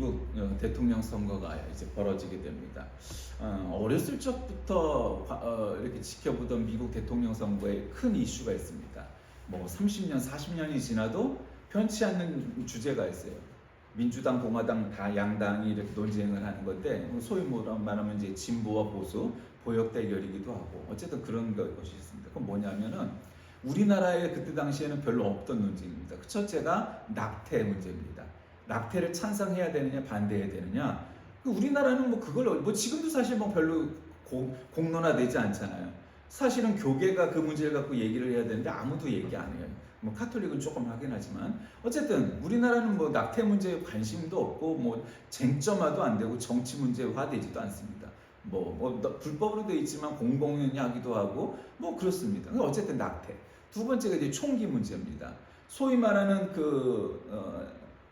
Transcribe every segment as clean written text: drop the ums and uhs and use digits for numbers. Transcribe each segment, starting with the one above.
미국 대통령 선거가 이제 벌어지게 됩니다. 어렸을 적부터 이렇게 지켜보던 미국 대통령 선거에 큰 이슈가 있습니다. 뭐 30년, 40년이 지나도 편치 않는 주제가 있어요. 민주당, 공화당 다 양당이 이렇게 논쟁을 하는 건데 소위 말하면 이제 진보와 보수, 보역 대결이기도 하고 어쨌든 그런 것이 있습니다. 그건 뭐냐면은 우리나라에 그때 당시에는 별로 없던 논쟁입니다. 그 첫째가 낙태 문제입니다. 낙태를 찬성해야 되느냐 반대해야 되느냐. 우리나라는 뭐 그걸 뭐 지금도 사실 뭐 별로 공론화되지 않잖아요. 사실은 교계가 그 문제를 갖고 얘기를 해야 되는데 아무도 얘기 안 해요. 뭐 카톨릭은 조금 하긴 하지만 어쨌든 우리나라는 뭐 낙태 문제에 관심도 없고 뭐 쟁점화도 안 되고 정치 문제화되지도 않습니다. 뭐 불법으로 돼 있지만 공공연하기도 하고 뭐 그렇습니다. 어쨌든 낙태. 두 번째가 이제 총기 문제입니다. 소위 말하는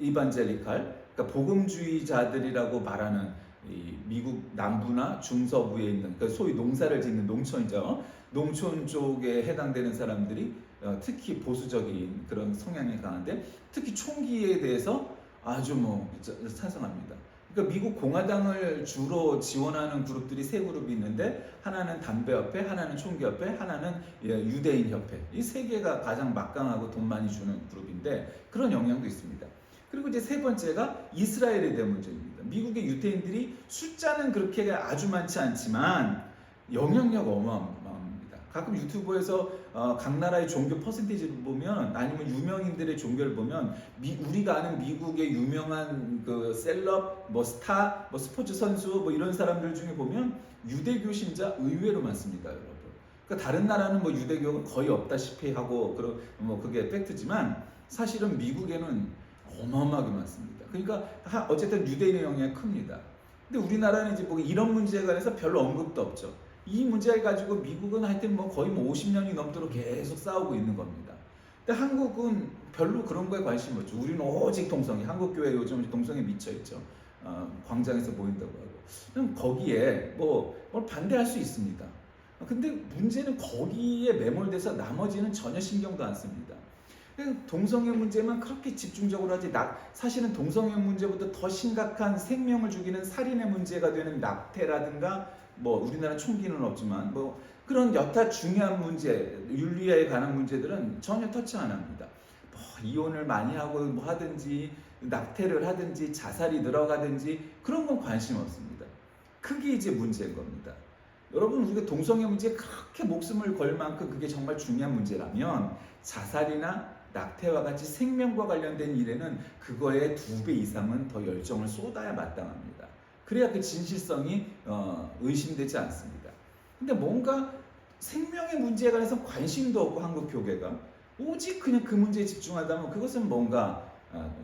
이반젤리칼, 그러니까 복음주의자들이라고 말하는 이 미국 남부나 중서부에 있는 그러니까 소위 농사를 짓는 농촌이죠. 농촌 쪽에 해당되는 사람들이 특히 보수적인 그런 성향이 강한데 특히 총기에 대해서 아주 뭐 찬성합니다. 그러니까 미국 공화당을 주로 지원하는 그룹들이 세 그룹이 있는데 하나는 담배협회, 하나는 총기협회, 하나는 유대인협회. 이 세 개가 가장 막강하고 돈 많이 주는 그룹인데 그런 영향도 있습니다. 그리고 이제 세 번째가 이스라엘에 대한 문제입니다. 미국의 유대인들이 숫자는 그렇게 아주 많지 않지만 영향력 어마어마합니다. 가끔 유튜브에서 각 나라의 종교 퍼센테이지를 보면 아니면 유명인들의 종교를 보면 우리가 아는 미국의 유명한 그 셀럽, 뭐 스타, 뭐 스포츠 선수 뭐 이런 사람들 중에 보면 유대교 신자 의외로 많습니다, 여러분. 그러니까 다른 나라는 뭐 유대교가 거의 없다시피 하고 뭐 그게 팩트지만 사실은 미국에는 어마어마하게 많습니다. 그러니까 어쨌든 유대인의 영향이 큽니다. 근데 우리나라는 이제 뭐 이런 문제에 관해서 별로 언급도 없죠. 이 문제를 가지고 미국은 하여튼 뭐 거의 뭐 50년이 넘도록 계속 싸우고 있는 겁니다. 근데 한국은 별로 그런 거에 관심이 없죠. 우리는 오직 동성애, 한국교회 요즘 동성애 미쳐 있죠. 광장에서 모인다고 하고. 그럼 거기에 뭘 반대할 수 있습니다. 근데 문제는 거기에 매몰돼서 나머지는 전혀 신경도 안 씁니다. 동성애 문제만 그렇게 집중적으로 하지 사실은 동성애 문제보다 더 심각한 생명을 죽이는 살인의 문제가 되는 낙태라든가 뭐 우리나라 총기는 없지만 뭐 그런 여타 중요한 문제 윤리에 관한 문제들은 전혀 터치 안 합니다. 뭐 이혼을 많이 하고 뭐 하든지 낙태를 하든지 자살이 늘어가든지 그런 건 관심 없습니다. 그게 이제 문제인 겁니다. 여러분 우리가 동성애 문제에 그렇게 목숨을 걸 만큼 그게 정말 중요한 문제라면 자살이나 낙태와 같이 생명과 관련된 일에는 그거의 2배 이상은 더 열정을 쏟아야 마땅합니다. 그래야 그 진실성이 의심되지 않습니다. 근데 뭔가 생명의 문제에 관해서 관심도 없고 한국 교계가 오직 그냥 그 문제에 집중하다면 그것은 뭔가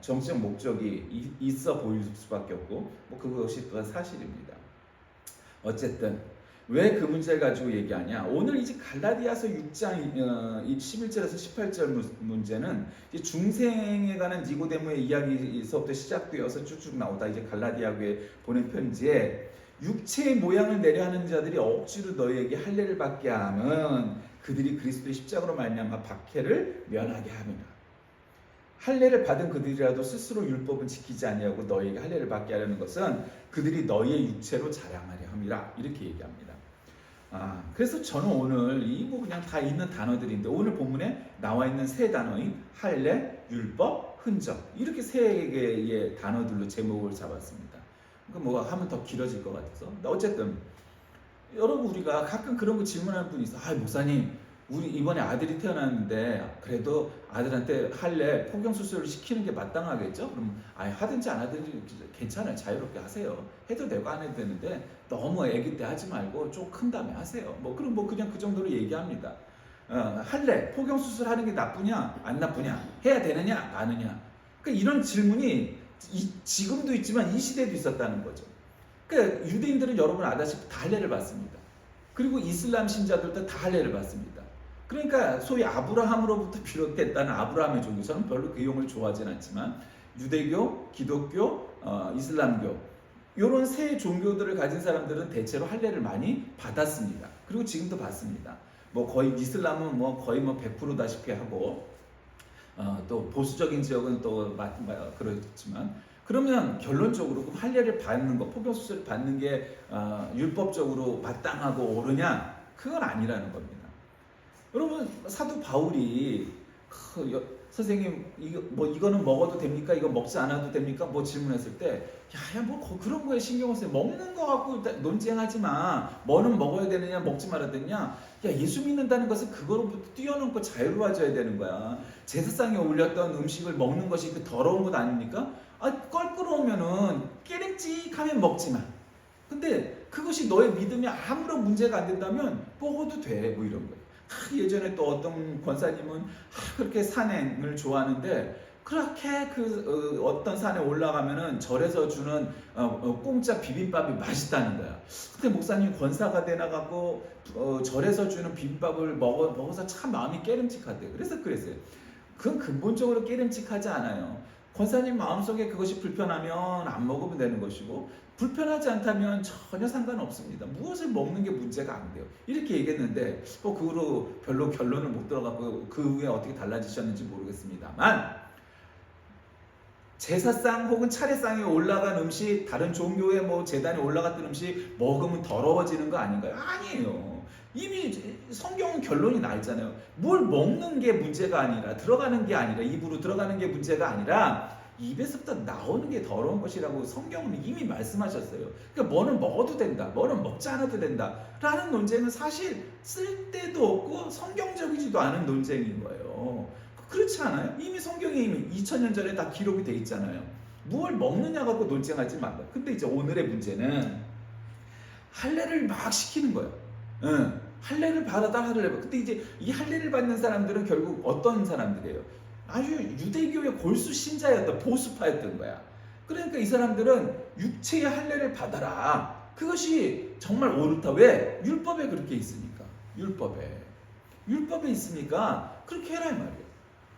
정치적 목적이 있어 보일 수밖에 없고 뭐 그것이 또 사실입니다. 어쨌든 왜 그 문제를 가지고 얘기하냐? 오늘 이제 갈라디아서 6장 11절에서 18절 문제는 이제 중생에 관한 니고데모의 이야기에서부터 시작되어서 쭉쭉 나오다 이제 갈라디아교에 보낸 편지에 육체의 모양을 내려하는 자들이 억지로 너희에게 할례를 받게 하면 그들이 그리스도의 십자가로 말미암아 박해를 면하게 함이라. 할례를 받은 그들이라도 스스로 율법은 지키지 아니하고 너희에게 할례를 받게 하려는 것은 그들이 너희의 육체로 자랑하려 함이라. 이렇게 얘기합니다. 그래서 저는 오늘 뭐 그냥 다 있는 단어들인데 오늘 본문에 나와 있는 세 단어인 할례, 율법, 흔적 이렇게 세 개의 단어들로 제목을 잡았습니다. 그러니까 뭐 하면 더 길어질 것 같아서. 어쨌든 여러분 우리가 가끔 그런 거 질문하는 분이 있어. 목사님 우리 이번에 아들이 태어났는데 그래도 아들한테 할례 포경 수술을 시키는 게 마땅하겠죠? 그럼 하든지 안 하든지 괜찮아요. 자유롭게 하세요. 해도 되고 안 해도 되는데 너무 아기 때 하지 말고 좀 큰 다음에 하세요. 그럼 그냥 그 정도로 얘기합니다. 할례 포경 수술 하는 게 나쁘냐 안 나쁘냐 해야 되느냐 마느냐. 그러니까 이런 질문이 지금도 있지만 이 시대에도 있었다는 거죠. 그러니까 유대인들은 여러분 아다시피 다 할례를 받습니다. 그리고 이슬람 신자들도 다 할례를 받습니다. 그러니까 소위 아브라함으로부터 비롯됐다는 아브라함의 종교, 저는 별로 그 용어를 좋아하진 않지만 유대교, 기독교, 이슬람교 이런 세 종교들을 가진 사람들은 대체로 할례를 많이 받았습니다. 그리고 지금도 받습니다. 뭐 거의 이슬람은 뭐 거의 뭐 100%다시피 하고 또 보수적인 지역은 또 그렇지만 그러면 결론적으로 그 할례를 받는 거, 포경수술을 받는 게 율법적으로 마땅하고 옳으냐? 그건 아니라는 겁니다. 여러분 사도 바울이 선생님 이거는 먹어도 됩니까? 이거 먹지 않아도 됩니까? 뭐 질문했을 때 뭐 그런 거에 신경을 써요. 먹는 거 갖고 논쟁하지 마. 뭐는 먹어야 되느냐 먹지 말아야 되느냐. 야, 예수 믿는다는 것은 그거로부터 뛰어넘고 자유로워져야 되는 거야. 제사상에 올렸던 음식을 먹는 것이 그 더러운 것 아닙니까? 껄끄러우면은 깨름직하면 먹지 마. 근데 그것이 너의 믿음에 아무런 문제가 안 된다면 먹어도 돼. 뭐 이런 거예요. 예전에 또 어떤 권사님은 그렇게 산행을 좋아하는데 그렇게 어떤 산에 올라가면은 절에서 주는 공짜 비빔밥이 맛있다는 거야. 근데 목사님 권사가 되나갖고 절에서 주는 비빔밥을 먹어서 참 마음이 깨름직하대. 그랬어요. 그건 근본적으로 깨름직하지 않아요. 권사님 마음속에 그것이 불편하면 안 먹으면 되는 것이고 불편하지 않다면 전혀 상관없습니다. 무엇을 먹는 게 문제가 안 돼요. 이렇게 얘기했는데 그 후로 별로 결론을 못 들어가고 그 후에 어떻게 달라지셨는지 모르겠습니다만 제사상 혹은 차례상에 올라간 음식, 다른 종교의 제단에 올라갔던 음식 먹으면 더러워지는 거 아닌가요? 아니에요. 이미 성경은 결론이 나 있잖아요. 뭘 먹는 게 문제가 아니라 들어가는 게 아니라 입으로 들어가는 게 문제가 아니라 입에서부터 나오는 게 더러운 것이라고 성경은 이미 말씀하셨어요. 그러니까 뭐는 먹어도 된다, 뭐는 먹지 않아도 된다 라는 논쟁은 사실 쓸데도 없고 성경적이지도 않은 논쟁인 거예요. 그렇지 않아요? 이미 성경에 이미 2000년 전에 다 기록이 돼 있잖아요. 무엇을 먹느냐 갖고 논쟁하지 말라. 근데 이제 오늘의 문제는 할례를 막 시키는 거예요. 할례를 받아다 할례를 받아. 근데 이제 이 할례를 받는 사람들은 결국 어떤 사람들이에요? 아주 유대교의 골수 신자였던 보수파였던 거야. 그러니까 이 사람들은 육체의 할례를 받아라. 그것이 정말 옳다. 왜? 율법에 그렇게 있으니까. 율법에 있으니까 그렇게 해라 이 말이에요.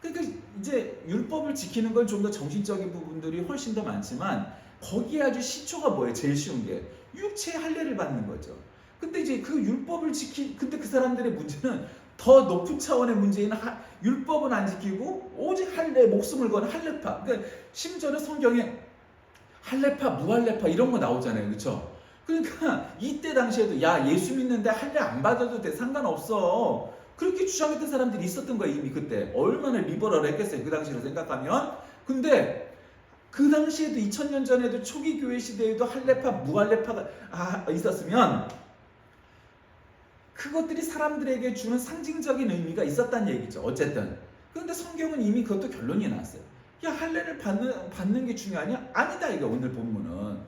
그러니까 이제 율법을 지키는 건 좀 더 정신적인 부분들이 훨씬 더 많지만 거기에 아주 시초가 뭐예요? 제일 쉬운 게 육체의 할례를 받는 거죠. 근데 이제 그 율법을 근데 그 사람들의 문제는 더 높은 차원의 문제인 율법은 안 지키고 오직 할례 목숨을 거는 할례파. 그러니까 심지어는 성경에 할례파, 무할례파 이런 거 나오잖아요, 그렇죠? 그러니까 이때 당시에도 야 예수 믿는데 할례 안 받아도 돼 상관없어. 그렇게 주장했던 사람들이 있었던 거예요 이미 그때. 얼마나 리버럴했겠어요 그 당시로 생각하면. 근데 그 당시에도 2000년 전에도 초기 교회 시대에도 할례파, 무할례파가 있었으면 그것들이 사람들에게 주는 상징적인 의미가 있었다는 얘기죠. 어쨌든. 그런데 성경은 이미 그것도 결론이 나왔어요. 야 할례를 받는 게 중요하냐? 아니다 이거 오늘 본문은.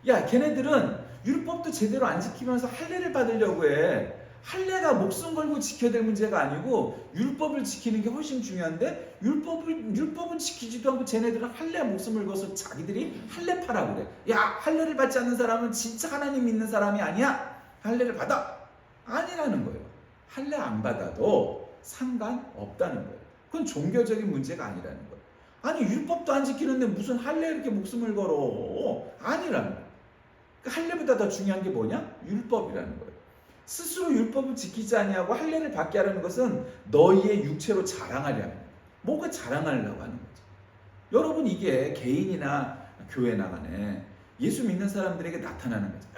야 걔네들은 율법도 제대로 안 지키면서 할례를 받으려고 해. 할례가 목숨 걸고 지켜야 될 문제가 아니고 율법을 지키는 게 훨씬 중요한데 율법은 지키지도 않고 쟤네들은 할례 목숨을 걸어서 자기들이 할례파라고 그래. 야 할례를 받지 않는 사람은 진짜 하나님 믿는 사람이 아니야. 할례를 받아. 아니라는 거예요. 할례 안 받아도 상관없다는 거예요. 그건 종교적인 문제가 아니라는 거예요. 아니 율법도 안 지키는데 무슨 할례 이렇게 목숨을 걸어. 아니라는 거예요. 할례보다 더 중요한 게 뭐냐? 율법이라는 거예요. 스스로 율법을 지키지 아니하고 할례를 받게 하려는 것은 너희의 육체로 자랑하려 하는 거예요. 뭐가 자랑하려고 하는 거죠. 여러분 이게 개인이나 교회 나간에 예수 믿는 사람들에게 나타나는 거죠.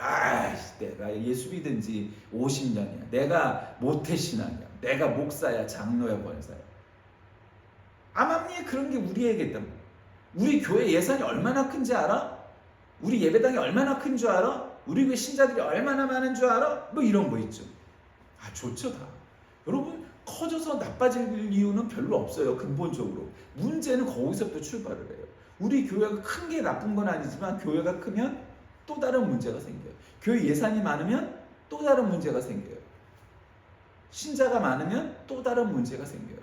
내가 예수 믿은 지 50년이야. 내가 모태신앙이야. 내가 목사야, 장로야, 권사야. 암암리에 그런 게 우리에게 있단 말이야. 우리 교회 예산이 얼마나 큰지 알아? 우리 예배당이 얼마나 큰 줄 알아? 우리 교회 신자들이 얼마나 많은 줄 알아? 뭐 이런 거 있죠. 좋죠 다. 여러분 커져서 나빠질 이유는 별로 없어요. 근본적으로. 문제는 거기서부터 출발을 해요. 우리 교회가 큰 게 나쁜 건 아니지만 교회가 크면 또 다른 문제가 생겨요. 교회 예산이 많으면 또 다른 문제가 생겨요. 신자가 많으면 또 다른 문제가 생겨요.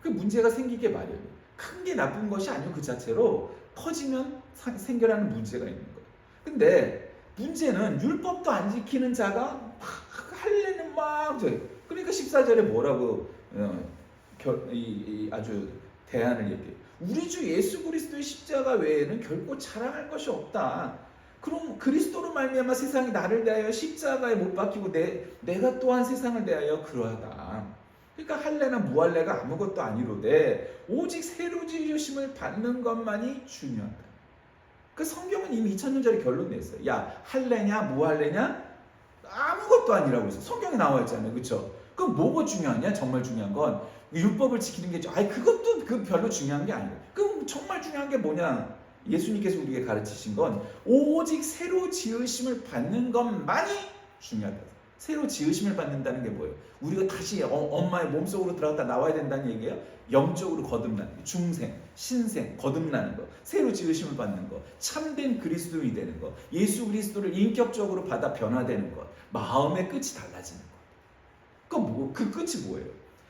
그 문제가 생기게 마련이에요. 큰 게 나쁜 것이 아니고 그 자체로 커지면 생겨나는 문제가 있는 거예요. 근데 문제는 율법도 안 지키는 자가 할례는 막 그러니까 14절에 뭐라고 아주 대안을 얘기해요. 우리 주 예수 그리스도의 십자가 외에는 결코 자랑할 것이 없다. 그럼 그리스도로 말미암아 세상이 나를 대하여 십자가에 못 박히고 내가 또한 세상을 대하여 그러하다. 그러니까 할례나 무할례가 아무것도 아니로되 오직 새로 지으심을 받는 것만이 중요하다. 그 성경은 이미 2000년 전에 결론 냈어요. 야, 할래냐 뭐 할래냐 아무것도 아니라고 했어. 성경에 나와 있잖아요. 그렇죠? 그럼 뭐가 중요하냐? 정말 중요한 건 율법을 지키는 게 그것도 그 별로 중요한 게 아니에요. 그럼 정말 중요한 게 뭐냐? 예수님께서 우리에게 가르치신 건 오직 새로 지으심을 받는 것만이 중요하다. 새로 지으심을 받는다는 게 뭐예요? 우리가 다시 엄마의 몸속으로 들어갔다 나와야 된다는 얘기예요. 영적으로 거듭나는 거, 중생, 신생, 거듭나는 거, 새로 지으심을 받는 거, 참된 그리스도인이 되는 거, 예수 그리스도를 인격적으로 받아 변화되는 것, 마음의 끝이 달라지는 거. 그 끝이 뭐예요?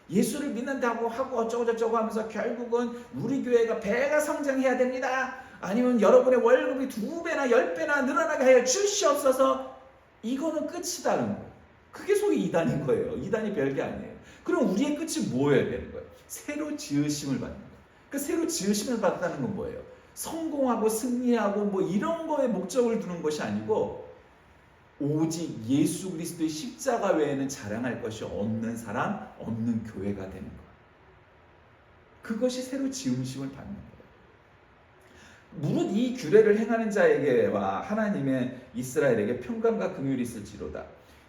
예수를 믿는다고 하고 어쩌고저쩌고 하면서 결국은 우리 교회가 배가 성장해야 됩니다. 아니면 여러분의 월급이 2배나 10배나 늘어나게 하여 주시옵소서. 이거는 끝이다는 거예요. 그게 소위 이단인 거예요. 이단이 별게 아니에요. 그럼 우리의 끝이 뭐여야 되는 거예요? 새로 지으심을 받는 거예요. 그 새로 지으심을 받다는 건 뭐예요? 성공하고 승리하고 뭐 이런 거에 목적을 두는 것이 아니고 오직 예수 그리스도의 십자가 외에는 자랑할 것이 없는 사람, 없는 교회가 되는 거예요. 그것이 새로 지으심을 받는 거예요. 무릇 이 규례를 행하는 자에게와 하나님의 이스라엘에게 평강과 긍휼이 있을지로다.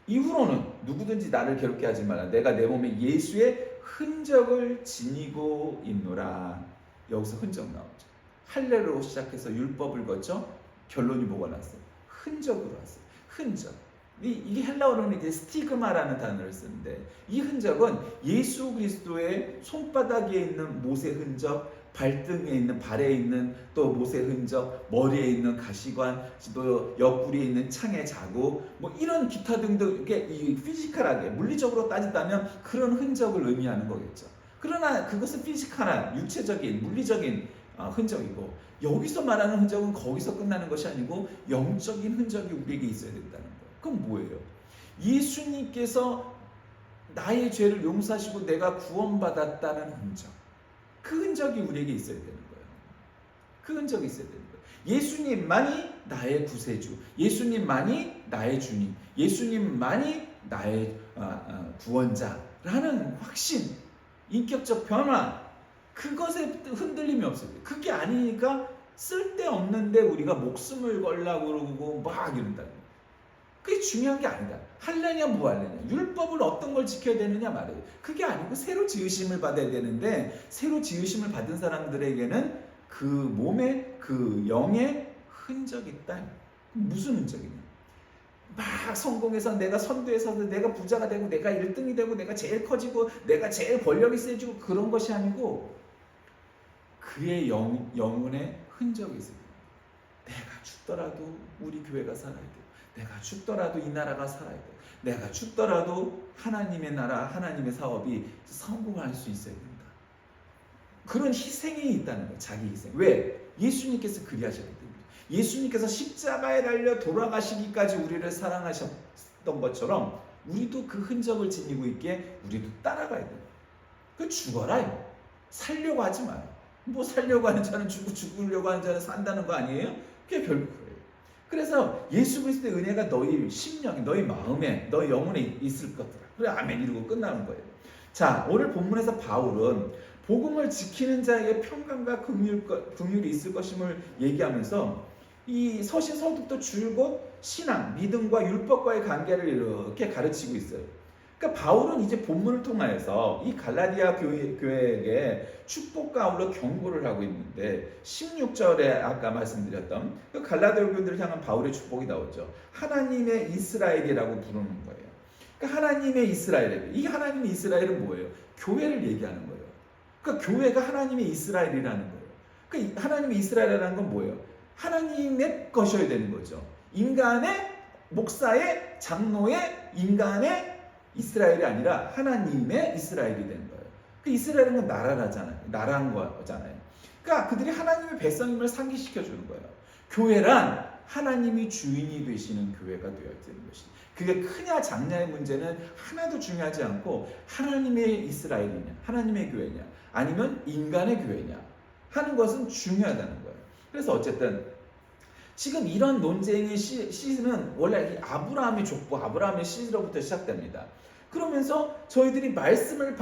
이후로는 누구든지 나를 괴롭게 하지 말라. 내가 내 몸에 예수의 흔적을 지니고 있노라. 여기서 흔적 나오죠. 할례로 시작해서 율법을 거쳐 결론이 뭐가 났어요? 흔적으로 왔어요. 흔적. 이게 헬라어로는 이제 스티그마라는 단어를 쓰는데 이 흔적은 예수 그리스도의 손바닥에 있는 못의 흔적, 발등에 있는 발에 있는 또 못의 흔적, 머리에 있는 가시관, 또 옆구리에 있는 창의 자국, 뭐 이런 기타 등등 이게 이 피지컬하게 물리적으로 따진다면 그런 흔적을 의미하는 거겠죠. 그러나 그것은 피지컬한 육체적인 물리적인 흔적이고 여기서 말하는 흔적은 거기서 끝나는 것이 아니고 영적인 흔적이 우리에게 있어야 된다는 거예요. 그럼 뭐예요? 예수님께서 나의 죄를 용서하시고 내가 구원받았다는 흔적. 그 흔적이 우리에게 있어야 되는 거예요. 그 흔적이 있어야 되는 거예요. 예수님만이 나의 구세주, 예수님만이 나의 주님, 예수님만이 나의 구원자라는 확신, 인격적 변화, 그것에 흔들림이 없어요. 그게 아니니까 쓸데없는데 우리가 목숨을 걸라고 그러고 막 이런다는 거예요. 그게 중요한 게 아니다. 할래냐 무할래냐, 율법을 어떤 걸 지켜야 되느냐 말이에요. 그게 아니고 새로 지으심을 받아야 되는데 새로 지으심을 받은 사람들에게는 그 몸에 그 영의 흔적이 있다. 무슨 흔적이냐? 막 성공해서 내가 선두에서 내가 부자가 되고 내가 1등이 되고 내가 제일 커지고 내가 제일 권력이 세지고 그런 것이 아니고 그의 영혼의 흔적이 있어요. 내가 죽더라도 우리 교회가 살아야 돼요. 내가 죽더라도 이 나라가 살아야 돼요. 내가 죽더라도 하나님의 나라, 하나님의 사업이 성공할 수 있어야 된다. 그런 희생이 있다는 거예요. 자기 희생. 왜? 예수님께서 그리하셨기 때문에. 예수님께서 십자가에 달려 돌아가시기까지 우리를 사랑하셨던 것처럼 우리도 그 흔적을 지니고 있기에 우리도 따라가야 돼요. 그 죽어라. 살려고 하지 마요. 뭐 살려고 하는 자는 죽으려고 하는 자는 산다는 거 아니에요? 그게 결국 그래요. 그래서 예수 그리스도의 은혜가 너희 심령에, 너희 마음에, 너희 영혼에 있을 것이다. 그래 아멘 이러고 끝나는 거예요. 자, 오늘 본문에서 바울은 복음을 지키는 자에게 평강과 긍휼이 있을 것임을 얘기하면서 이 서신 서두부터 줄곧 신앙, 믿음과 율법과의 관계를 이렇게 가르치고 있어요. 그러니까 바울은 이제 본문을 통하여서 이 갈라디아 교회에게 축복과 아울러 경고를 하고 있는데 16절에 아까 말씀드렸던 그 갈라디아 교인들을 향한 바울의 축복이 나오죠. 하나님의 이스라엘이라고 부르는 거예요. 그러니까 하나님의 이스라엘에게, 이 하나님의 이스라엘은 뭐예요? 교회를 얘기하는 거예요. 그러니까 교회가 하나님의 이스라엘이라는 거예요. 그러니까 하나님의 이스라엘이라는 건 뭐예요? 하나님의 것이어야 되는 거죠. 인간의, 목사의, 장로의, 인간의 이스라엘이 아니라 하나님의 이스라엘이 되는 거예요. 그 이스라엘은 건 나라라잖아요. 나라인 거잖아요. 그러니까 그들이 하나님의 백성임을 상기시켜 주는 거예요. 교회란 하나님이 주인이 되시는 교회가 되어야 되는 것이. 그게 크냐 작냐의 문제는 하나도 중요하지 않고 하나님의 이스라엘이냐, 하나님의 교회냐, 아니면 인간의 교회냐 하는 것은 중요하다는 거예요. 그래서 어쨌든 지금 이런 논쟁의 시는 원래 아브라함의 족보, 아브라함의 시로부터 시작됩니다. 그러면서 저희들이 말씀을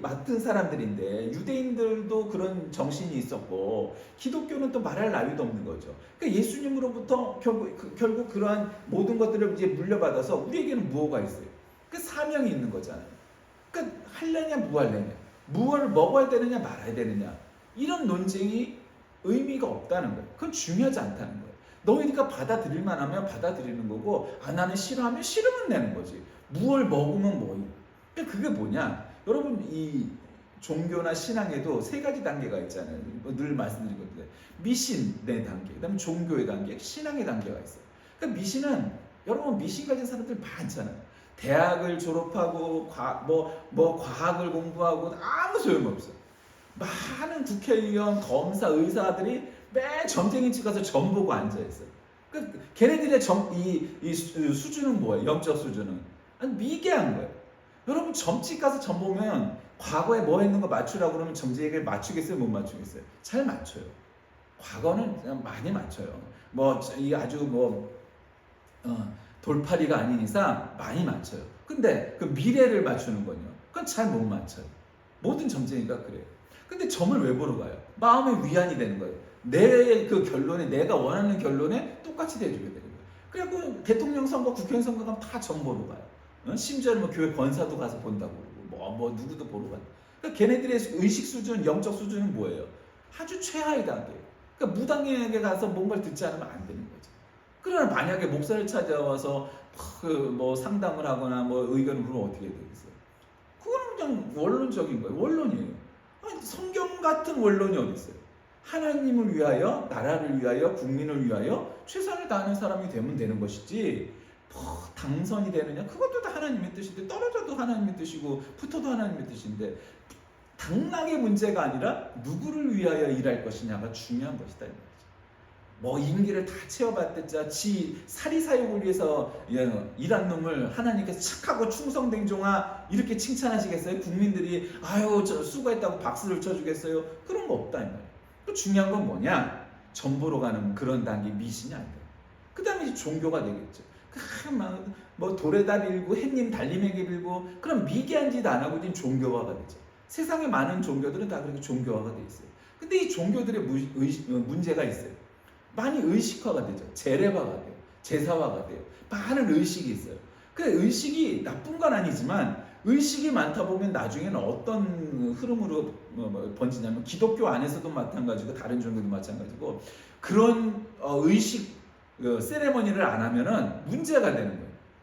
맡은 사람들인데 유대인들도 그런 정신이 있었고 기독교는 또 말할 나위도 없는 거죠. 그러니까 예수님으로부터 결국 그러한 모든 것들을 이제 물려받아서 우리에게는 무엇가 있어요? 그 사명이 있는 거잖아요. 그러니까 할래냐 무할래냐, 무엇을 먹어야 되느냐 말아야 되느냐, 이런 논쟁이 의미가 없다는 거예요. 그건 중요하지 않다는 거예요. 너희가 받아들일만 하면 받아들이는 거고, 나는 싫어하면 싫으면 내는 거지. 무엇을 먹으면 뭐예요? 그러니까 그게 뭐냐? 여러분, 이 종교나 신앙에도 세 가지 단계가 있잖아요. 늘 말씀드리거든요. 미신 네 단계, 그다음에 종교의 단계, 신앙의 단계가 있어요. 그러니까 미신은, 여러분 미신 가진 사람들 많잖아요. 대학을 졸업하고 과학을 공부하고 아무 소용없어. 많은 국회의원, 검사, 의사들이 맨 점쟁이집 가서 점 보고 앉아있어요. 그러니까 걔네들의 수준은 뭐예요? 영적 수준은 미개한 거예요. 여러분 점집 가서 점 보면 과거에 뭐 했는 거 맞추라고 그러면 점쟁이를 맞추겠어요? 못 맞추겠어요? 잘 맞춰요. 과거는 그냥 많이 맞춰요. 돌팔이가 아닌 이상 많이 맞춰요. 근데 그 미래를 맞추는 건요, 그건 잘 못 맞춰요. 모든 점쟁이가 그래요. 근데 점을 왜 보러 가요? 마음의 위안이 되는 거예요. 내 그 결론에, 내가 원하는 결론에 똑같이 대주게 되는 거예요. 그래갖고 대통령 선거, 국회의원 선거 가면 다 점 보러 가요. 심지어는 뭐 교회 권사도 가서 본다고 그러고 누구도 보러 가요. 그러니까 걔네들의 의식 수준, 영적 수준은 뭐예요? 아주 최하의 단계. 그러니까 무당에게 가서 뭔가를 듣지 않으면 안 되는 거죠. 그러나 만약에 목사를 찾아와서 상담을 하거나 의견을 물으면 어떻게 되겠어요? 그거는 그냥 원론적인 거예요. 원론이에요. 성경 같은 원론이 어디 있어요? 하나님을 위하여, 나라를 위하여, 국민을 위하여 최선을 다하는 사람이 되면 되는 것이지, 당선이 되느냐, 그것도 다 하나님의 뜻인데, 떨어져도 하나님의 뜻이고 붙어도 하나님의 뜻인데, 당락의 문제가 아니라 누구를 위하여 일할 것이냐가 중요한 것이다. 임기를 다 채워봤댔자 지 사리사욕을 위해서 일한 놈을 하나님께서 착하고 충성된 종아 이렇게 칭찬하시겠어요? 국민들이 아유 저 수고했다고 박수를 쳐주겠어요? 그런 거 없다 이 말이에요. 또 중요한 건 뭐냐? 전보로 가는 그런 단계 미신이 아니다. 그 다음에 종교가 되겠죠. 돌에다 빌고 햇님 달님에게 빌고 그럼 미개한 짓 안 하고 있는 종교화가 되죠. 세상에 많은 종교들은 다 그렇게 종교화가 돼 있어요. 근데 이 종교들의 문제가 있어요. 많이 의식화가 되죠. 재래화가 돼요. 제사화가 돼요. 많은 의식이 있어요. 그 의식이 나쁜 건 아니지만 의식이 많다 보면 나중에는 어떤 흐름으로 번지냐면 기독교 안에서도 마찬가지고 다른 종교도 마찬가지고 그런 의식 세레머니를 안 하면은 문제가 되는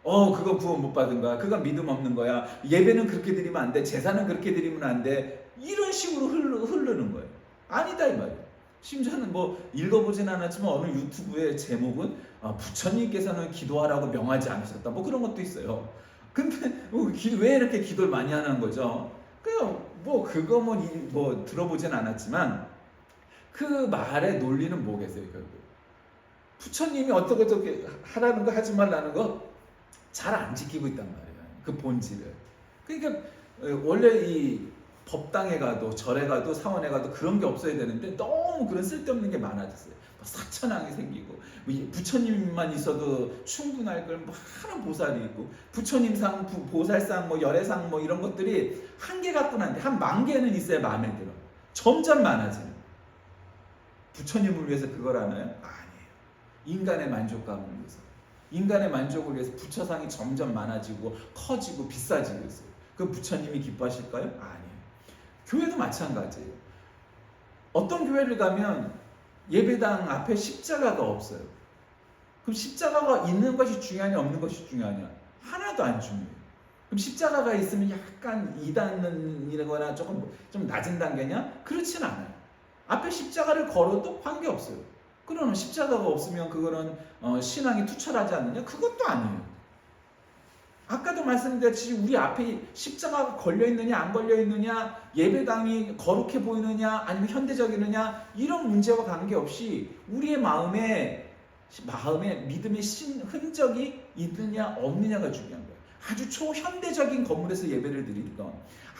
거예요. 그건 구원 못 받은 거야. 그건 믿음 없는 거야. 예배는 그렇게 드리면 안 돼. 제사는 그렇게 드리면 안 돼. 이런 식으로 흐르는 거예요. 아니다 이 말이에요. 심지어는 읽어보진 않았지만 어느 유튜브의 제목은 부처님께서는 기도하라고 명하지 않으셨다. 그런 것도 있어요. 근데 왜 이렇게 기도를 많이 하는 거죠? 그거 들어보진 않았지만 그 말의 논리는 뭐겠어요 결국? 부처님이 어떻게 하라는 거 하지 말라는 거 잘 안 지키고 있단 말이에요. 그 본질을. 그러니까 원래 이 법당에 가도 절에 가도 사원에 가도 그런 게 없어야 되는데 너무 그런 쓸데없는 게 많아졌어요. 사천왕이 생기고 부처님만 있어도 충분할 걸 많은 보살이 있고 부처님상, 보살상, 열애상 이런 것들이 한 개 갖고는 안 돼. 한 10,000개는 있어야 마음에 들어. 점점 많아지는. 부처님을 위해서 그걸 하나요? 아니에요. 인간의 만족감을 위해서. 인간의 만족을 위해서 부처상이 점점 많아지고 커지고 비싸지고 있어요. 그 부처님이 기뻐하실까요? 아니에요. 교회도 마찬가지예요. 어떤 교회를 가면 예배당 앞에 십자가가 없어요. 그럼 십자가가 있는 것이 중요하냐 없는 것이 중요하냐? 하나도 안 중요해요. 그럼 십자가가 있으면 약간 2단이거나 조금 좀 낮은 단계냐? 그렇진 않아요. 앞에 십자가를 걸어도 관계없어요. 그러면 십자가가 없으면 그거는 신앙이 투철하지 않느냐? 그것도 아니에요. 아까도 말씀드렸듯이 우리 앞에 십자가가 걸려있느냐 안 걸려있느냐, 예배당이 거룩해 보이느냐 아니면 현대적이느냐, 이런 문제와 관계없이 우리의 마음에 믿음의 흔적이 있느냐 없느냐가 중요한 거예요. 아주 초현대적인 건물에서 예배를 드리건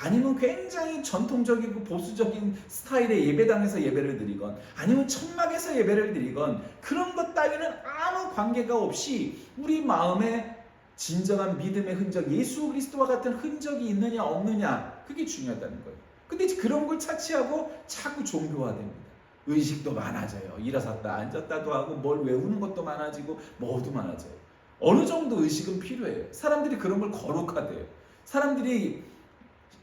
아니면 굉장히 전통적이고 보수적인 스타일의 예배당에서 예배를 드리건 아니면 천막에서 예배를 드리건 그런 것 따위는 아무 관계가 없이 우리 마음에 진정한 믿음의 흔적, 예수 그리스도와 같은 흔적이 있느냐 없느냐, 그게 중요하다는 거예요. 근데 그런 걸 차치하고 자꾸 종교화됩니다. 의식도 많아져요. 일어섰다 앉았다도 하고 뭘 외우는 것도 많아지고 뭐도 많아져요. 어느 정도 의식은 필요해요. 사람들이 그런 걸 거룩하대요. 사람들이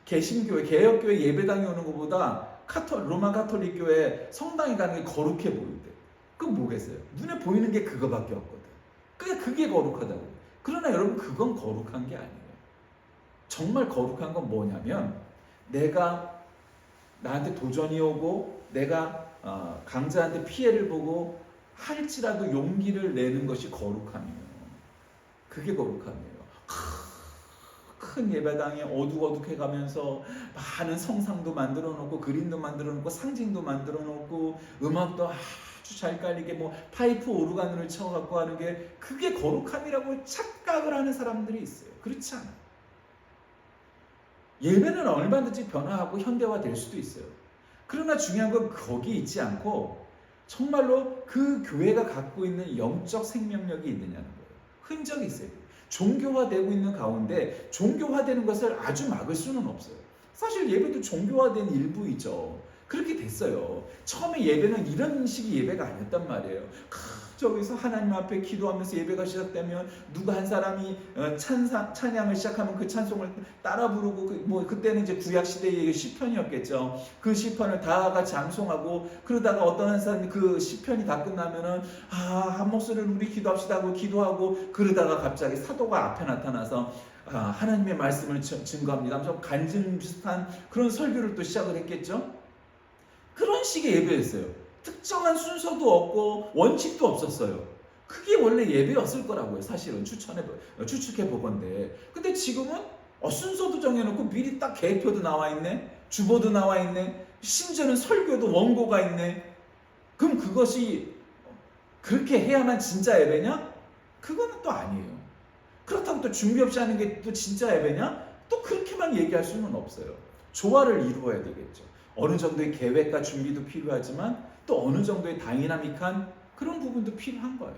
개신교회, 개혁교회 예배당에 오는 것보다 로마 가톨릭 교회 성당에 가는 게 거룩해 보이대. 그건 뭐겠어요? 눈에 보이는 게 그거밖에 없거든. 그게 거룩하다고. 그러나 여러분, 그건 거룩한 게 아니에요. 정말 거룩한 건 뭐냐면, 내가 나한테 도전이 오고 내가 강자한테 피해를 보고 할지라도 용기를 내는 것이 거룩함이에요. 그게 거룩함이에요. 큰 예배당에 어둑어둑해 가면서 많은 성상도 만들어 놓고 그림도 만들어 놓고 상징도 만들어 놓고 음악도 아주 잘 깔리게 뭐 파이프 오르간을 쳐갖고 하는 게, 그게 거룩함이라고 착각을 하는 사람들이 있어요. 그렇지 않아요. 예배는 얼마든지 변화하고 현대화될 수도 있어요. 그러나 중요한 건 거기 있지 않고 정말로 그 교회가 갖고 있는 영적 생명력이 있느냐는 거예요. 흔적이 있어요. 종교화되고 있는 가운데 종교화되는 것을 아주 막을 수는 없어요. 사실 예배도 종교화된 일부이죠. 그렇게 됐어요. 처음에 예배는 이런 식의 예배가 아니었단 말이에요. 저기서 하나님 앞에 기도하면서 예배가 시작되면 누가 한 사람이 찬양을 시작하면 그 찬송을 따라 부르고, 그때는 이제 구약 시대의 시편이었겠죠. 그 시편을 다 같이 암송하고, 그러다가 어떤 한 사람이 그 시편이 다 끝나면은 한 목소리로 우리 기도합시다 하고 기도하고, 그러다가 갑자기 사도가 앞에 나타나서 하나님의 말씀을 증거합니다 하면서 간증 비슷한 그런 설교를 또 시작을 했겠죠. 그런 식의 예배였어요. 특정한 순서도 없고 원칙도 없었어요. 그게 원래 예배였을 거라고요. 사실은 추측해 보건데. 근데 지금은 순서도 정해놓고 미리 딱 계획표도 나와 있네, 주보도 나와 있네, 심지어는 설교도 원고가 있네. 그럼 그것이 그렇게 해야만 진짜 예배냐? 그거는 또 아니에요. 그렇다고 또 준비 없이 하는 게 또 진짜 예배냐? 또 그렇게만 얘기할 수는 없어야 조화를 이루어야 되겠죠. 어느 정도의 계획과 준비도 필요하지만 또 어느 정도의 다이나믹한 그런 부분도 필요한 거예요.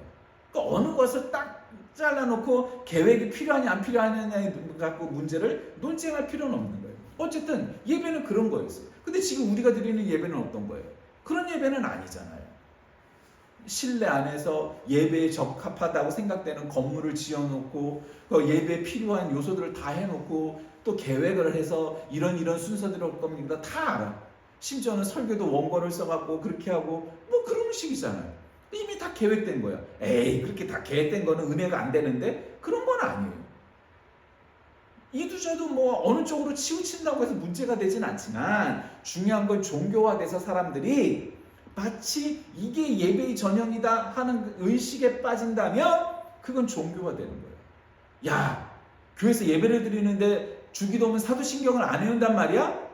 그러니까 어느 것을 딱 잘라놓고 계획이 필요하냐 안 필요하냐에 갖고 문제를 논쟁할 필요는 없는 거예요. 어쨌든 예배는 그런 거였어요. 근데 지금 우리가 드리는 예배는 어떤 거예요? 그런 예배는 아니잖아요. 실내 안에서 예배에 적합하다고 생각되는 건물을 지어놓고 그 예배에 필요한 요소들을 다 해놓고 또 계획을 해서 이런 순서대로 할 겁니다. 다 알아. 심지어는 설교도 원고를 써갖고 그렇게 하고 뭐 그런 식이잖아요. 이미 다 계획된 거야. 에이, 그렇게 다 계획된 거는 은혜가 안 되는데, 그런 건 아니에요. 이두저도 뭐 어느 쪽으로 치우친다고 해서 문제가 되진 않지만, 중요한 건 종교화돼서 사람들이 마치 이게 예배의 전형이다 하는 의식에 빠진다면 그건 종교화되는 거예요. 야, 교회에서 예배를 드리는데 주기도문 사도신경을 안 외운단 말이야?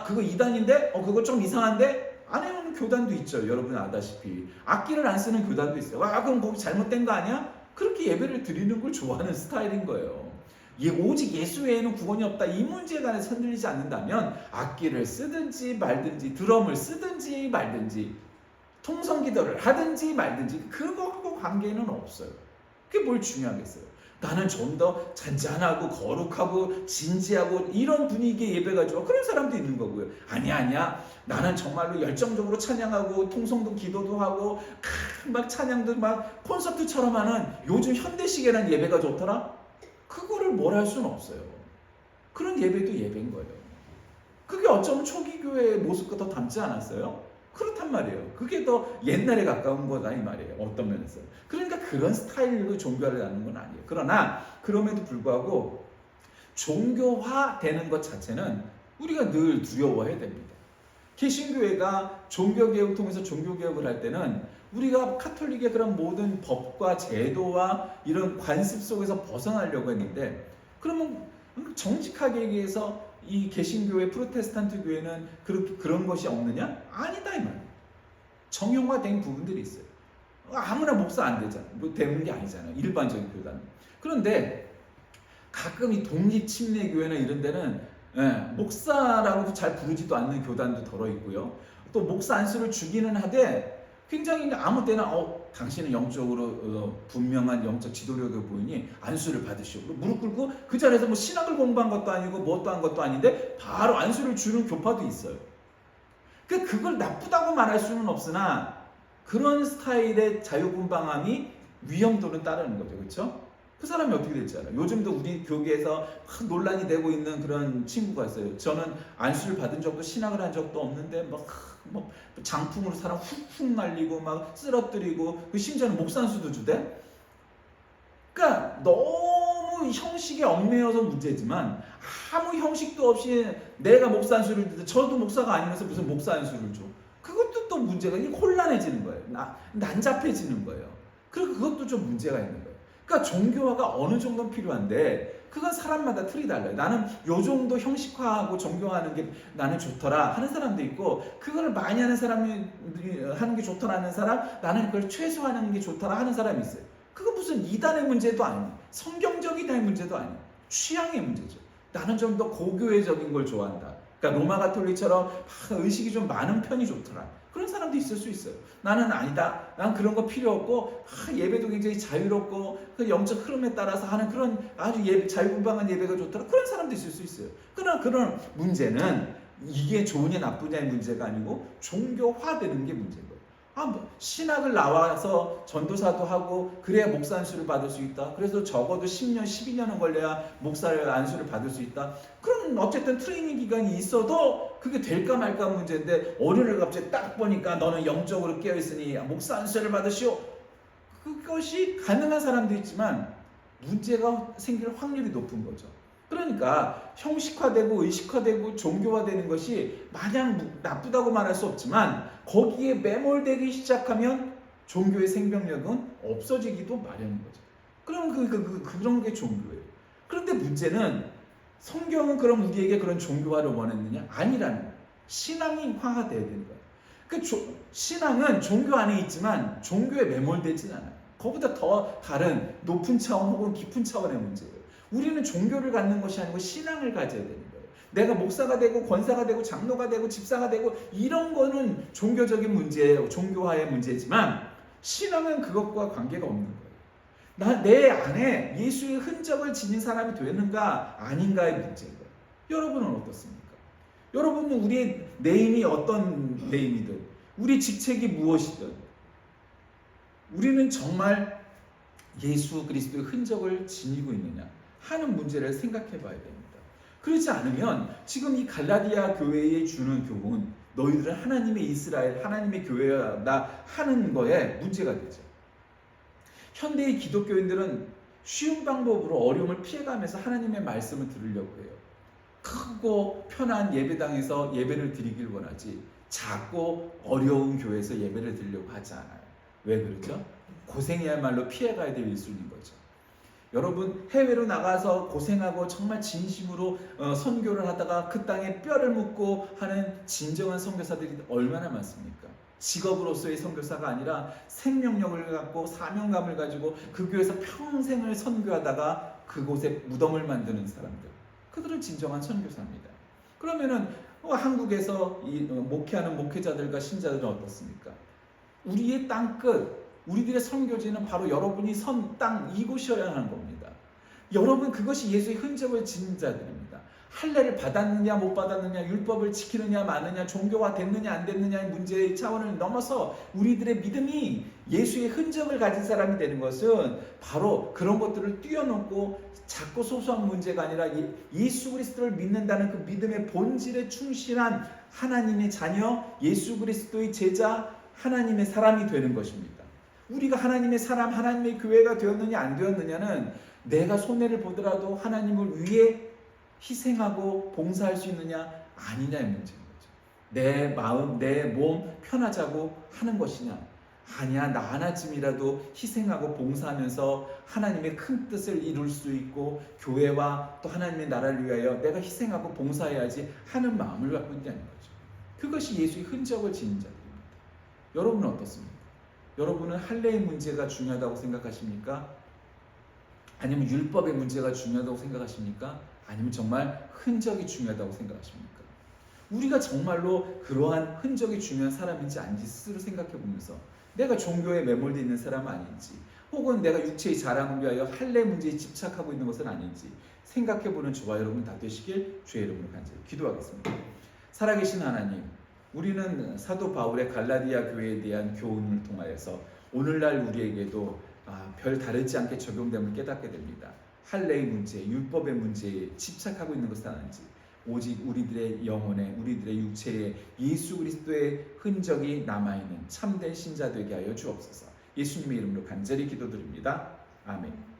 그거 이단인데? 그거 좀 이상한데? 안 해오는 교단도 있죠. 여러분 아다시피 악기를 안 쓰는 교단도 있어요. 그럼 거기 잘못된 거 아니야? 그렇게 예배를 드리는 걸 좋아하는 스타일인 거예요. 오직 예수 외에는 구원이 없다, 이 문제에 관해서 흔들리지 않는다면 악기를 쓰든지 말든지, 드럼을 쓰든지 말든지, 통성기도를 하든지 말든지, 그거하고 관계는 없어요. 그게 뭘 중요하겠어요. 나는 좀 더 잔잔하고 거룩하고 진지하고 이런 분위기의 예배가 좋아, 그런 사람도 있는 거고요. 아니야, 나는 정말로 열정적으로 찬양하고 통성도 기도도 하고 막 찬양도 막 콘서트처럼 하는 요즘 현대식이라는 예배가 좋더라. 그거를 뭘 할 수는 없어요. 그런 예배도 예배인 거예요. 그게 어쩌면 초기 교회의 모습과 더 닮지 않았어요? 그렇단 말이에요. 그게 더 옛날에 가까운 거다 이 말이에요. 어떤 면에서. 그러니까 그런 스타일로 종교화를 하는 건 아니에요. 그러나 그럼에도 불구하고 종교화되는 것 자체는 우리가 늘 두려워해야 됩니다. 개신교회가 종교개혁을 통해서 종교개혁을 할 때는 우리가 카톨릭의 그런 모든 법과 제도와 이런 관습 속에서 벗어나려고 했는데, 그러면 정직하게 얘기해서 이 개신교회, 프로테스탄트 교회는 그런 것이 없느냐? 아니다 이 말이에요. 정형화된 부분들이 있어요. 아무나 목사 안 되잖아요. 되는 게 아니잖아요. 일반적인 교단은. 그런데 가끔 이 독립침례교회나 이런 데는 목사라고 잘 부르지도 않는 교단도 덜어 있고요. 또 목사 안수를 주기는 하되 굉장히 아무 때나 당신은 영적으로 분명한 영적 지도력을 보이니 안수를 받으시오. 무릎 꿇고 그 자리에서 뭐 신학을 공부한 것도 아니고 뭣도 한 것도 아닌데 바로 안수를 주는 교파도 있어요. 그걸 나쁘다고 말할 수는 없으나 그런 스타일의 자유분방함이 위험도는 따르는 거죠. 그렇죠? 그 사람이 어떻게 될지 알아요. 요즘도 우리 교계에서 막 논란이 되고 있는 그런 친구가 있어요. 저는 안수를 받은 적도 신학을 한 적도 없는데 막 장풍으로 사람 훅훅 날리고 막 쓰러뜨리고 심지어는 목사 안수도 주대. 그러니까 너무 형식에 얽매여서 문제지만 아무 형식도 없이 내가 목사 안수를 주는데 저도 목사가 아니면서 무슨 목사 안수를 줘. 그것도 또 문제가 혼란해지는 거예요. 난잡해지는 거예요. 그리고 그것도 좀 문제가 있는 거예요. 그러니까 종교화가 어느 정도는 필요한데 그건 사람마다 틀이 달라요. 나는 요 정도 형식화하고 종교화하는 게 나는 좋더라 하는 사람도 있고 그걸 많이 하는 사람이 하는 게 좋더라 하는 사람, 나는 그걸 최소화하는 게 좋더라 하는 사람이 있어요. 그거 무슨 이단의 문제도 아니에요. 성경적인 문제도 아니에요. 취향의 문제죠. 나는 좀 더 고교회적인 걸 좋아한다. 그러니까 로마 가톨릭처럼 의식이 좀 많은 편이 좋더라. 그런 사람도 있을 수 있어요. 나는 아니다. 난 그런 거 필요 없고 예배도 굉장히 자유롭고 그 영적 흐름에 따라서 하는 그런 아주 자유분방한 예배가 좋더라. 그런 사람도 있을 수 있어요. 그러나 그런 문제는 이게 좋으냐 나쁘냐의 문제가 아니고 종교화되는 게 문제인 거예요. 신학을 나와서 전도사도 하고 그래야 목사 안수를 받을 수 있다. 그래서 적어도 10년, 12년은 걸려야 목사를 안수를 받을 수 있다. 그럼 어쨌든 트레이닝 기간이 있어도 그게 될까 말까 문제인데 어른을 갑자기 딱 보니까 너는 영적으로 깨어있으니 목사 안수를 받으시오. 그것이 가능한 사람도 있지만 문제가 생길 확률이 높은 거죠. 그러니까 형식화되고 의식화되고 종교화되는 것이 마냥 나쁘다고 말할 수 없지만 거기에 매몰되기 시작하면 종교의 생명력은 없어지기도 마련인 거죠. 그럼 그런 게 종교예요. 그런데 문제는 성경은 그럼 우리에게 그런 종교화를 원했느냐? 아니라는 거예요. 신앙이 화가 돼야 되는 거예요. 신앙은 종교 안에 있지만 종교에 매몰되진 않아요. 그보다 더 다른 높은 차원 혹은 깊은 차원의 문제예요. 우리는 종교를 갖는 것이 아니고 신앙을 가져야 되는 거예요. 내가 목사가 되고 권사가 되고 장로가 되고 집사가 되고 이런 거는 종교적인 문제예요. 종교화의 문제지만 신앙은 그것과 관계가 없는 거예요. 내 안에 예수의 흔적을 지닌 사람이 되는가 아닌가의 문제인 거예요. 여러분은 어떻습니까? 여러분은 우리의 네임이 어떤 네임이든 우리 직책이 무엇이든 우리는 정말 예수 그리스도의 흔적을 지니고 있느냐 하는 문제를 생각해 봐야 됩니다. 그렇지 않으면 지금 이 갈라디아 교회에 주는 교훈 너희들은 하나님의 이스라엘, 하나님의 교회다 하는 거에 문제가 되죠. 현대의 기독교인들은 쉬운 방법으로 어려움을 피해가면서 하나님의 말씀을 들으려고 해요. 크고 편한 예배당에서 예배를 드리길 원하지 작고 어려운 교회에서 예배를 드리려고 하지 않아요. 왜 그러죠? 고생이야말로 피해가야 될 일순인 거죠. 여러분 해외로 나가서 고생하고 정말 진심으로 선교를 하다가 그 땅에 뼈를 묻고 하는 진정한 선교사들이 얼마나 많습니까? 직업으로서의 선교사가 아니라 생명력을 갖고 사명감을 가지고 그 교회에서 평생을 선교하다가 그곳에 무덤을 만드는 사람들, 그들은 진정한 선교사입니다. 그러면은 한국에서 목회하는 목회자들과 신자들은 어떻습니까? 우리의 땅끝, 우리들의 선교지는 바로 여러분이 선 땅 이곳이어야 하는 겁니다. 여러분 그것이 예수의 흔적을 지닌 자들입니다. 할례를 받았느냐 못 받았느냐, 율법을 지키느냐 마느냐, 종교화 됐느냐 안 됐느냐의 문제의 차원을 넘어서 우리들의 믿음이 예수의 흔적을 가진 사람이 되는 것은 바로 그런 것들을 뛰어넘고 작고 소소한 문제가 아니라 예수 그리스도를 믿는다는 그 믿음의 본질에 충실한 하나님의 자녀, 예수 그리스도의 제자, 하나님의 사람이 되는 것입니다. 우리가 하나님의 사람, 하나님의 교회가 되었느냐 안 되었느냐는 내가 손해를 보더라도 하나님을 위해 희생하고 봉사할 수 있느냐 아니냐의 문제인 거죠. 내 마음, 내 몸 편하자고 하는 것이냐, 아니야 나 하나쯤이라도 희생하고 봉사하면서 하나님의 큰 뜻을 이룰 수 있고 교회와 또 하나님의 나라를 위하여 내가 희생하고 봉사해야지 하는 마음을 갖고 있다는 거죠. 그것이 예수의 흔적을 지닌 자들입니다. 여러분은 어떻습니까? 여러분은 할례의 문제가 중요하다고 생각하십니까? 아니면 율법의 문제가 중요하다고 생각하십니까? 아니면 정말 흔적이 중요하다고 생각하십니까? 우리가 정말로 그러한 흔적이 중요한 사람인지 아닌지 스스로 생각해 보면서 내가 종교에 매몰되어 있는 사람은 아닌지, 혹은 내가 육체의 자랑을 위하여 할례 문제에 집착하고 있는 것은 아닌지 생각해보는 저와 여러분 다 되시길 주의 이름으로 간절히 기도하겠습니다. 살아계신 하나님, 우리는 사도 바울의 갈라디아 교회에 대한 교훈을 통하여서 오늘날 우리에게도 별 다르지 않게 적용됨을 깨닫게 됩니다. 할례의 문제, 율법의 문제에 집착하고 있는 것은 아닌지, 오직 우리들의 영혼에, 우리들의 육체에 예수 그리스도의 흔적이 남아있는 참된 신자 되게 하여 주옵소서. 예수님의 이름으로 간절히 기도드립니다. 아멘.